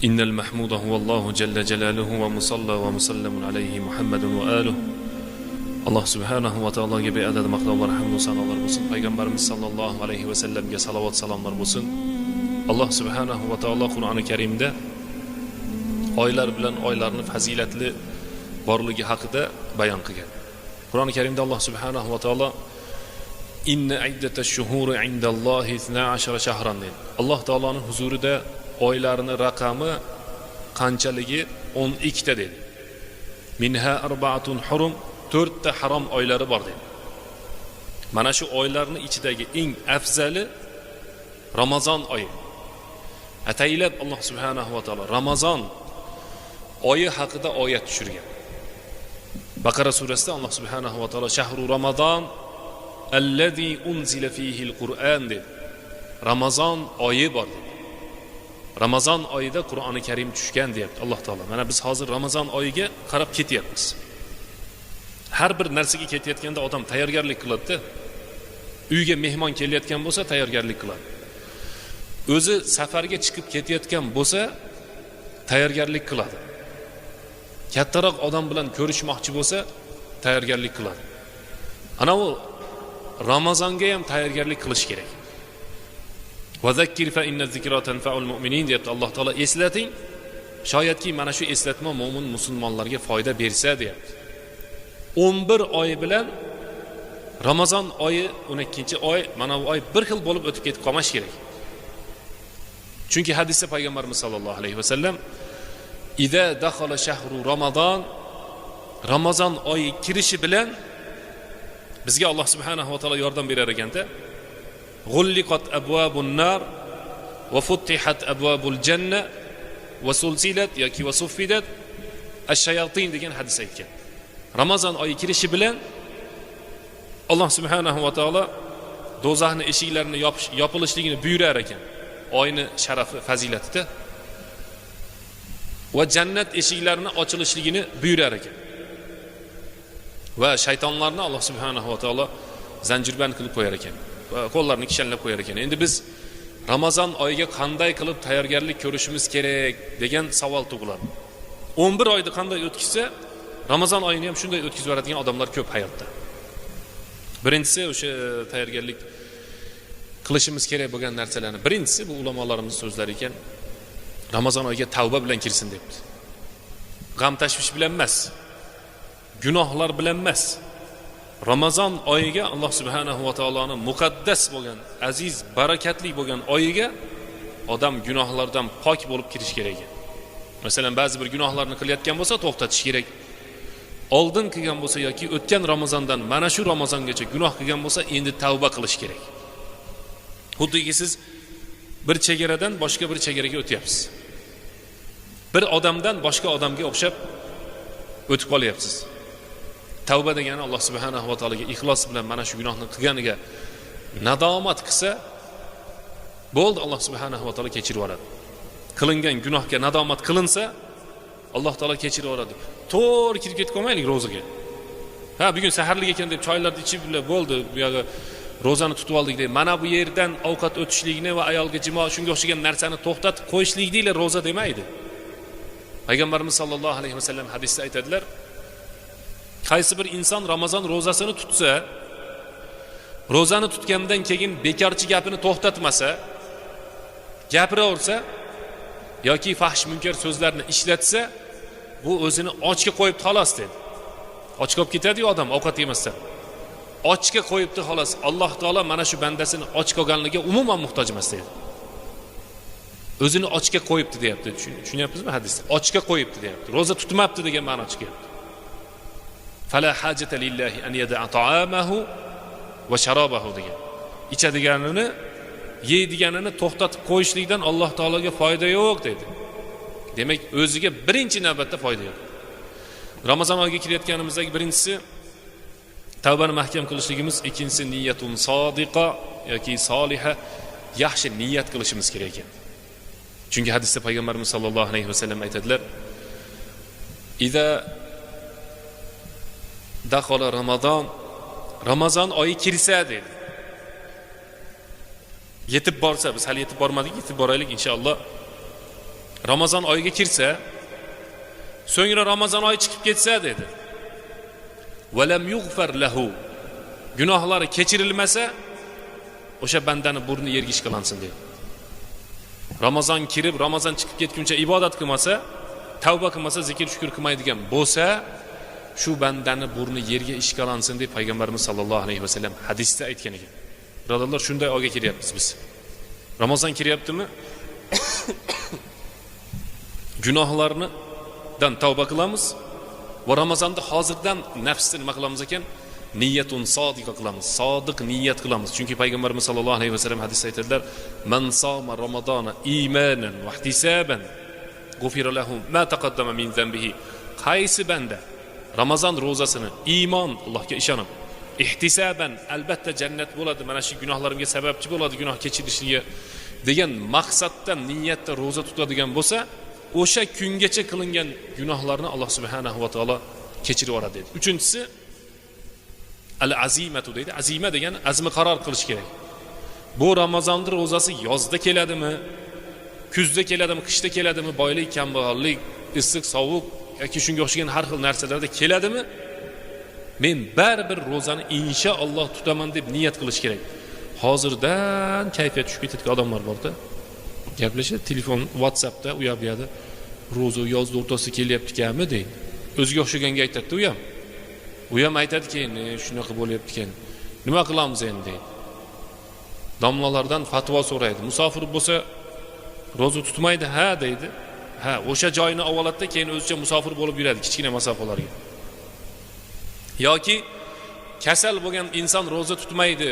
إن المحمود هو الله جل جلاله ومصلى ومسلم عليه محمد وآله. Allah subhanahu va taologa beadad maqtovlar, hamd va sanolar bo'lsin. Payg'ambarimiz sallallohu alayhi va sallamga salovat salomlar bo'lsin. Allah subhanahu va taolo Qur'oni Karimda oylar bilan oylarning fazilatli borligi haqida bayon qilgan. Qur'oni Karimda Allah subhanahu va taolo inna iddatash shuhuri indallohi 12 shahran dedi. Alloh taoloning huzurida oylarning raqami qanchaligi 12 ta dedi. Minha arba'atun hurum, 4 ta harom oylari bor dedi. Mana shu oylarning ichidagi eng afzali Ramazon oyi. Ataylab Alloh subhanahu va taolo Ramazon oyi haqida oyat tushirgan. Baqara surasida Alloh subhanahu va taolo shahru Ramazon allazi unzila fihi al-Qur'an dedi. Ramazon oyi bor dedi. Ramazon oyida Qur'oni Karim tushgan deyapti Alloh taolo. Mana biz hozir Ramazon oyiga qarab ketyapmiz. Har bir narsaga ketayotganda odam tayyorgarlik qiladi-da. Uyga mehmon kelayotgan bo'lsa tayyorgarlik qiladi. O'zi safarga chiqib ketayotgan bo'lsa tayyorgarlik qiladi. Kattaroq odam bilan ko'rishmoqchi bo'lsa tayyorgarlik qiladi. Ana u Ramazonga ham tayyorgarlik qilish kerak. Va zakkir fa inna zikra tanfa'ul mu'minin deyapti Alloh taolo. Eslating, shoyatki mana shu eslatma mo'min musulmonlarga foyda bersa deyapti. 11 oy bilan Ramazon oyi 12-oy, mana bu oy bir xil bo'lib o'tib ketib qolmash kerak. Chunki hadisda payg'ambarimiz sollallohu alayhi vasallam "Iza dakhala shahru Ramazon", Ramazon oyi kirishi bilan bizga Alloh subhanahu va taolo yordam berar ekanda, "G'ulliqat abwabun nar va futtihat abwabul janna va sulsilat yoki va suffidat ash-shayatin" degan hadis aytgan. Ramazon oyi kirishi bilan Alloh subhanahu va taolo do'zaxning eshiklarini yopilishligini buyurar ekan. Oyni sharafi fazilatida va jannat eshiklarini ochilishligini buyurar ekan. Va shaytonlarni Alloh subhanahu va taolo zanjirband qilib qo'yar ekan va qo'llarini kishanlab qo'yar ekan. Endi biz Ramazon oyiga qanday qilib tayyorgarlik ko'rishimiz kerak degan savol tug'iladi. 11 oyni qanday o'tkazsa, Ramazon oyini ham shunday o'tkazib beradigan odamlar ko'p hayotda. Birinchisi o'sha tayyorgarlik qilishimiz kerak bo'lgan narsalarni birinchisi bu ulamolarimiz so'zlari ekan. Ramazon oyiga tavba bilan kirsin debdi. G'am tashvish bilan emas, gunohlar bilan emas. Ramazon oyiga Alloh subhanahu va taoloning muqaddas bo'lgan, aziz, barakatli bo'lgan oyiga odam gunohlardan pok bo'lib kirish kerak. Masalan, ba'zi bir gunohlarni qilayotgan bo'lsa to'xtatish kerak. Oldin qilgan bo'lsa yoki o'tgan Ramazondan mana shu Ramazongacha gunoh qilgan bo'lsa endi tavba qilish kerak. Xuddiki siz bir chegaradan boshqa bir chegaraga o'tyapsiz. Bir odamdan boshqa odamga o'xshab o'tib qolyapsiz. Tavba degani Alloh subhanahu va taologa ixlos bilan mana shu gunohni qilganiga nadomat qilsa, bo'ldi, Alloh subhanahu va taolo kechirib yuboradi. Qilingan gunohga nadomat qilinsa, Alloh taolo kechirib yuboradi. To'g'ri kirib ketib qolmaylik ro'zaga. Ha, bugun saharlik ekan deb choylarni ichib bo'ldi, bu yoqqa ro'zani tutib oldik deb mana bu yerdan ovqat o'tishlikni va ayolga jimo shunga o'xshagan narsani to'xtatib qo'yishlikni ro'za demaydi. Payg'ambarimiz sollallohu alayhi vasallam hadisda aytadilar, qaysi bir inson Ramazon ro'zasini tutsa, ro'zani tutgandan keyin bekorchi gapini to'xtatmasa, gapiraversa yoki fahsh munkar so'zlarni ishlatsa, bu o'zini ochga qo'yibdi xolos dedi. Och qolib ketadi-yu odam ovqat yemasdan. Ochga qo'yibdi xolos. Alloh taolo mana shu bandasini och qolganligiga umuman muhtoj emas dedi. O'zini ochga qo'yibdi deyapti. Tushunyapsizmi hadisda? Ochga qo'yibdi deyapti. Roza tutmabdi degan ma'no chiqyapti. Fala hajata lillahi an yada'a ta'amahu va sharabahu degan. Ichadiganini, yeydiganini to'xtatib qo'yishlikdan Alloh taologa foyda yo'q dedi. Demak, o'ziga birinchi navbatda foyda yo'q. Ramazon oyiga kirayotganimizdagi birinchisi tavbani mahkam qilishligimiz, ikkinchisi niyatun sodiqa yoki soliha, yaxshi niyat qilishimiz kerak ekan. Chunki hadisda payg'ambarimiz sollallohu alayhi vasallam aytadilar, "Iza dakhala Ramazon", Ramazon oyi kirsa dedi. Yetib borsa, biz hali yetib bormadik, yetib boraylik inshaalloh. Ramazon oyiga kirsa, so'ngra Ramazon oyi chiqib ketsa dedi. Valam yughfar lahu. Gunohlari kechirilmasa, o'sha bandani burni yerga ishqalansin dedi. Ramazon kirib, Ramazon chiqib ketguncha ibodat qilmasa, tavba qilmasa, zikr shukr qilmaydigan bo'lsa, shu bandani burni yerga ishqalansin deb payg'ambarimiz sollallohu alayhi vasallam hadisda aytgan ekan. Birodarlar, shunday oyga kiryapmiz biz. Ramazon kiryaptimi? Gunohlardan tavba qilamiz va Ramazonda hozirdan nafsni nima qilamiz ekan? Niyatun sodiqa qilamiz. Sodiq niyat qilamiz. Chunki payg'ambarimiz sollallohu alayhi vasallam hadisda aytadilar: "Man soma Ramazona imanan va ihtisaban, g'ufira lahu ma taqaddama min zambihi." Qaysi banda Ramazon ro'zasini iymon, Allohga ishonib, ihtisaban albatta jannat bo'ladi, mana shu gunohlarimga sababchi bo'ladi, gunoh kechirishiga degan maqsaddan niyatda ro'za tutadigan bo'lsa, o'sha kungacha qilingan gunohlarni Alloh subhanahu va taolo kechirib yuboradi dedi. Uchinchisi al-azimatu deydi. Azima degan azmi qaror qilish kerak. Bu Ramazon ro'zasi yozda keladimi, kuzda keladimi, qishda keladimi, boylik, kambag'allik, issiq, sovuq yoki shunga o'xshagan har xil narsalarda keladimi? Men baribir ro'zani inshaalloh tutaman deb niyat qilish kerak. Hozirdan kayfiyat tushib ketadigan odamlar bor-da. Gaplashadi, telefon, WhatsAppda u yerda ro'za yozda o'rtasida kelyapti-kanmi deydi. O'ziga o'xshaganga aytadi-da u ham. U ham aytadi keyin, shunaqa bo'lyapti ekan. Nima qilamiz endi deydi. Domlalardan fatvo so'raydi. Musofir bo'lsa ro'za tutmaydi, ha deydi. Ha, o'sha joyini avvalatda keyin o'zicha musofir bo'lib yuradi kichkina masofalarga. Yoki kasal bo'lgan inson ro'za tutmaydi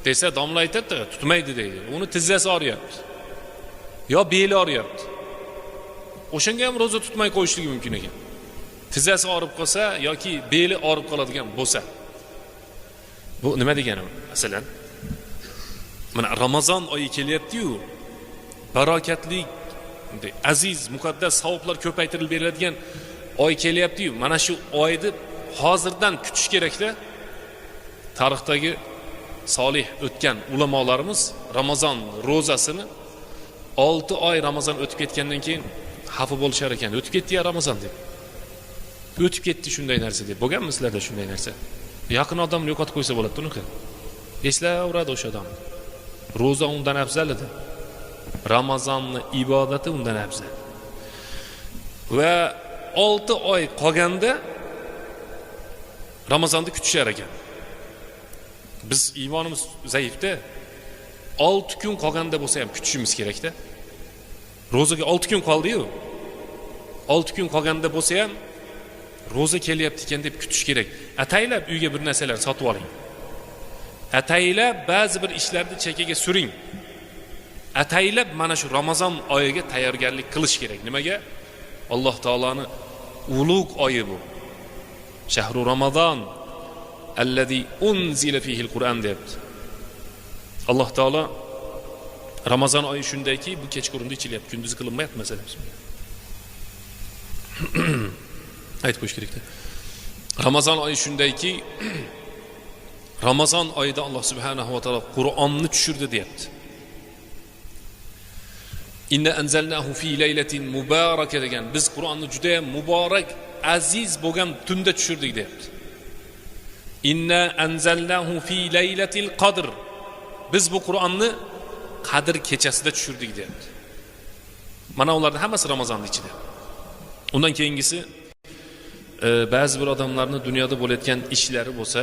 desa, domla aytadi, tutmaydi deydi. Uni tizzasi og'riyapti. Yo beli og'riyapti. O'shanga ham ro'za tutmay qo'yishligi mumkin ekan. Tizzasi og'rib qolsa yoki beli og'rib qoladigan bo'lsa. Bu nima degani? Masalan, mana Ramazon oyi kelyapti-yu, barokatli, aziz, muqaddas savoblar ko'paytirilib beriladigan oy kelyapti-yu, mana shu oyni hozirdan kutish kerak-da. Tarixdagi solih o'tgan ulamolarimiz Ramazon ro'zasini 6 oy Ramazon o'tib ketgandan keyin xafa bo'lishar ekan. O'tib ketdi-ya Ramazon deb. O'tib ketdi shunday narsa deb. Bo'lganmi sizlarda shunday narsa? Yaqin odamni yo'qotib qo'ysa bo'ladi unaqa. Eslayveradi o'sha odam. Ro'za undan afzal edi. Ramazonni ibodati undan afzal. Va 6 oy qolganda Ramazonni kutishar ekan. Biz iymonimiz zaifda. 6 kun qolganda bo'lsa ham kutishimiz kerak-da. Ro'zaga 6 kun qoldi-yu. 6 kun qolganda bo'lsa ham ro'za kelyapti ekan deb kutish kerak. Ataylab uyga bir narsalar sotib oling. Ataylab ba'zi bir ishlarni chekkaga suring. Ataylab mana shu Ramazon oyiga tayyorgarlik qilish kerak. Nimaga? Alloh taolaning ulug' oyi bu. Shahru Ramazon allazi unzila fihi al-Qur'an debdi. Alloh taolo Ramazon oyi shundayki, bu kechqurunda ichilyapti, kunduzi qilinmayapti masalan. Aytib qo'yish kerak-da. Ramazon oyi shundayki, Ramazon oyida Alloh subhanahu va taolo Qur'onni tushirdi deyapti. Inna anzalnahu fi laylatin mubaraka degan. Biz Qur'onni juda ham muborak, aziz bo'lgan tunda tushirdik deyapti. Inna anzalnahu fi laylatil qadr. Biz bu Qur'onni Qadr kechasida tushirdik deyapti. Mana ularning hammasi Ramazonning ichida. Undan keyingisi ba'zi bir odamlarning dunyoda bo'layotgan ishlari bo'lsa,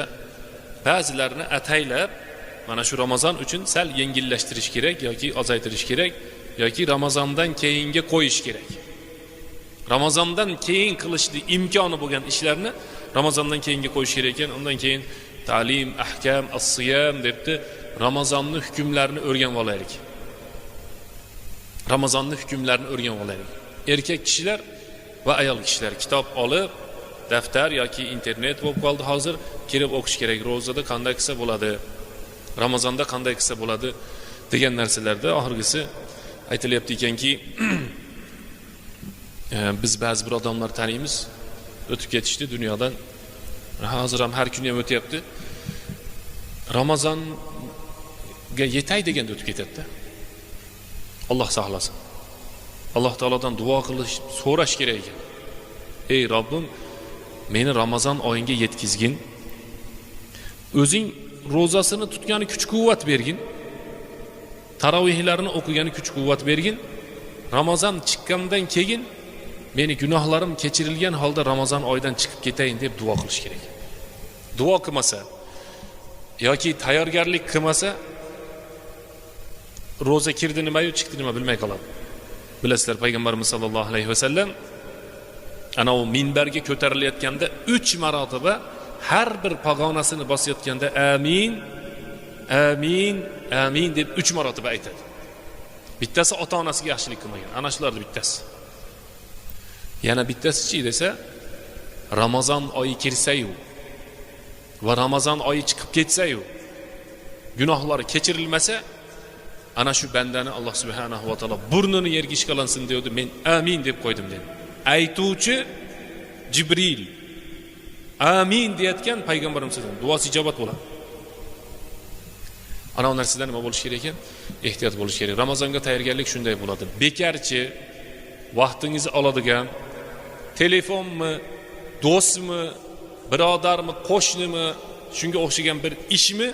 ba'zilarini ataylab mana shu Ramazon uchun sal yengillashtirish kerak yoki ozaytirish kerak yoki Ramazondan keyinga qo'yish kerak. Ramazondan keyin qilishli imkoni bo'lgan ishlarni Ramazondan keyinga qo'yish kerak ekan. Undan keyin ta'lim, ahkam, as-siyam debdi. Ramazonning hukmlarini o'rganib olaylik. Ramazonning hukmlarini o'rganib olaylik. Erkak kishilar va ayol kishilar kitob olib, daftar yoki internet bo'lib qoldi hozir, kirib o'qish kerak. Ro'zada qanday qilsa bo'ladi, Ramazonda qanday qilsa bo'ladi degan narsalarda oxirgisi aytilyapti ekanki, biz ba'zi bir odamlar taniymiz, o'tib ketishdi dunyodan. Hozir ham har kuni ham o'tyapti. Ramazonga yetay deganda o'tib ketadi. Alloh saqlasin. Alloh taolodan duo qilish, so'rash kerak ekan. Ey Robbim, meni Ramazon oyiga yetkizgin. O'zing ro'zasini tutgani kuch-quvvat bergin. Tarovihlarni o'qigani kuch-quvvat bergin. Ramazon chiqqandan keyin meni gunohlarim kechirilgan holda Ramazon oyidan chiqib ketayin deb duo qilish kerak. Duo qilmasa yoki tayyorgarlik qilmasa ro'za kirdi nima-yu chiqdi nima bilmay qoladi. Bilasizlar, payg'ambarimiz sollallohu alayhi vasallam ana o minbarga ko'tarilayotganda 3 marotaba har bir pog'onasini bosayotganda amin, amin, amin deb 3 marotaba aytadi. Bittasi ota-onasiga yaxshilik qilmagan, ana shularning bittasi. Yana bittasi-chi desa, Ramazon oyi kirsa-yu va Ramazon oyi chiqib ketsa-yu gunohlari kechirilmasa, ana shu bandani Alloh subhanahu va taolo burnini yerga ishqalansin dedi, men amin deb qo'ydim dedi. Aytuvchi Jibril amin deyotgan payg'ambarimiz duosi ijobat bo'ladi. Ana bu narsadan nima bo'lish kerak ekan? Ehtiyot bo'lish kerak. Ramazonga tayyorgarlik shunday bo'ladi. Bekarchi, vaqtingizni oladigan, telefonmi, do'stmi, birodarmi, qo'shnimi, shunga o'xshagan bir ishmi,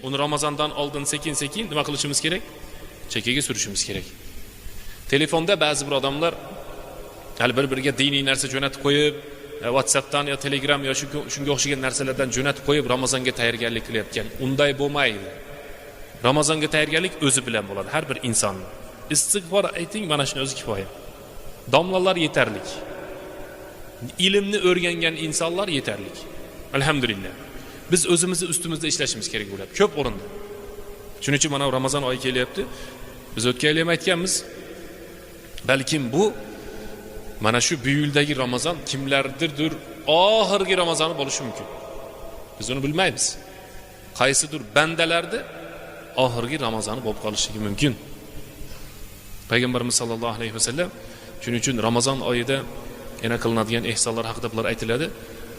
uni Ramazondan oldin sekin-sekin nima qilishimiz kerak? Chekkaga surishimiz kerak. Telefonda ba'zi bir odamlar hali bir-biriga diniy narsa jo'natib qo'yib, WhatsAppdan yo Telegram yo shunga o'xshagan narsalardan jo'natib qo'yib Ramazonga tayyorgarlik qilayotgan. Unday bo'lmaydi. Ramazonga tayyorgarlik o'zi bilan bo'ladi, har bir insonning. Istig'for ayting, mana shuni o'zi kifoya. Domlalar yetarlik. Ilmni o'rgangan insonlar yetarlik. Alhamdulillah. Biz o'zimizni ustimizda ishlashimiz kerak bo'ladi, ko'p o'rinda. Shuning uchun mana Ramazon oyi kelyapti. Biz o'tgan yil ham aytganmiz. Balkim bu mana shu bu yildagi Ramazon kimlardirdir oxirgi Ramazoni bo'lishi mumkin. Biz uni bilmaymiz. Qaysidir bandalarda oxirgi Ramazoni bo'lib qolishligi mumkin. Payg'ambarimiz sollallohu alayhi vasallam shuning uchun Ramazon oyida yana qilinadigan ehsonlar haqida bular aytiladi.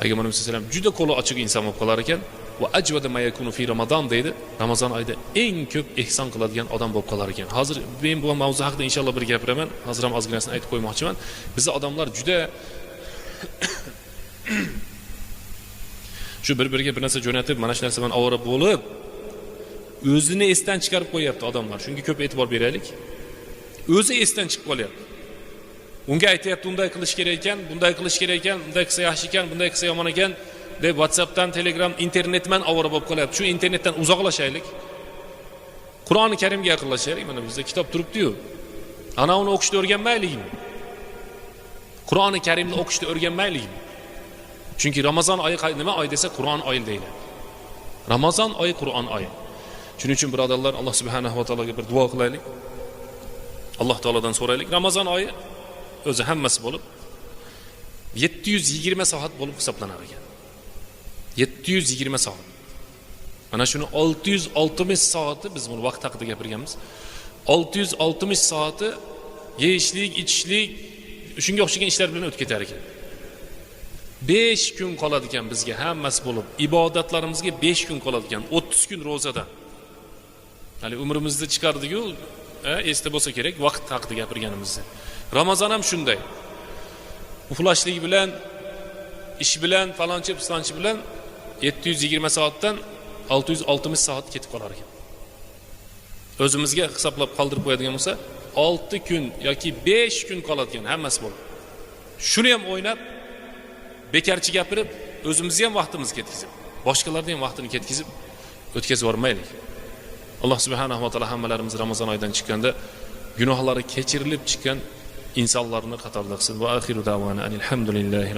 Payg'ambarimiz sollallohu alayhi vasallam juda qo'li ochiq inson bo'lib qolar ekan. Va ajvada ma yakunu fi Ramazon deydi. Ramazon oyida eng ko'p ehson qiladigan odam bo'lib qolar ekan. Hozir men bu mavzu haqida inshaalloh bir gapiraman. Hozir ham ozginasini aytib qo'ymoqchiman. Bizning odamlar juda shu bir-biriga bir narsa jo'natib, mana shu narsa bilan ovora bo'lib, o'zini esdan chiqarib qo'yapti odamlar. Shunga ko'p e'tibor beraylik. O'zi esdan chiqib qolyapti. Unga aytayapti, unday qilish kerak ekan, bunday qilish kerak ekan, bunday qilsa yaxshi ekan, bunday qilsa yomon ekan deb WhatsAppdan, Telegram, internetdan ovora bo'lib qolyapti. Shu internetdan uzoqlashaylik. Qur'oni Karimga yaqinlashaylik. Mana bizda kitob turibdi-yu. Ana uni o'qishni o'rganmaylikmi? Qur'oni Karimni o'qishni o'rganmaylikmi? Chunki Ramazon oyi nima oy desa Qur'on oyi deyiladi. Ramazon oyi Qur'on oyi. Shuning uchun birodarlar, Alloh subhanahu va taologa bir duo qilaylik. Alloh taolodan so'raylik. Ramazon oyi o'zi hammasi bo'lib 720 soat bo'lib hisoblanar ekan. 720 soat. Mana shuni 660 soati biz buni vaqt haqida gapirganmiz. 660 soati yeyishlik, ichishlik, shunga o'xshagan ishlar bilan o'tib ketar ekan. 5 kun qoladi ekan bizga hammasi bo'lib, ibodatlarimizga 5 kun qoladi ekan, 30 kun ro'zadan. Hali umrimizni chiqardik-ku, esda bo'lsa kerak vaqt haqida gapirganimizda. Ramazon ham shunday. Uxlashlik bilan, ish bilan, falonchi bilan 720 soatdan 660 soat ketib qolar ekan. O'zimizga hisoblab qoldirib qo'yadigan bo'lsa, 6 kun yoki 5 kun qoladigan hammasi bo'lib. Shuni ham o'ynab, bekarchi gapirib, o'zimizni ham vaqtimizni ketkizib, boshqalarning ham vaqtini ketkizib o'tkazib yormaylik. Alloh subhanahu va taolo hammalarimiz Ramazon oyidan chiqqanda gunohlari kechirilib chiqqan insonlarni qatorida qilsin. Va axiru davana alhamdulillahi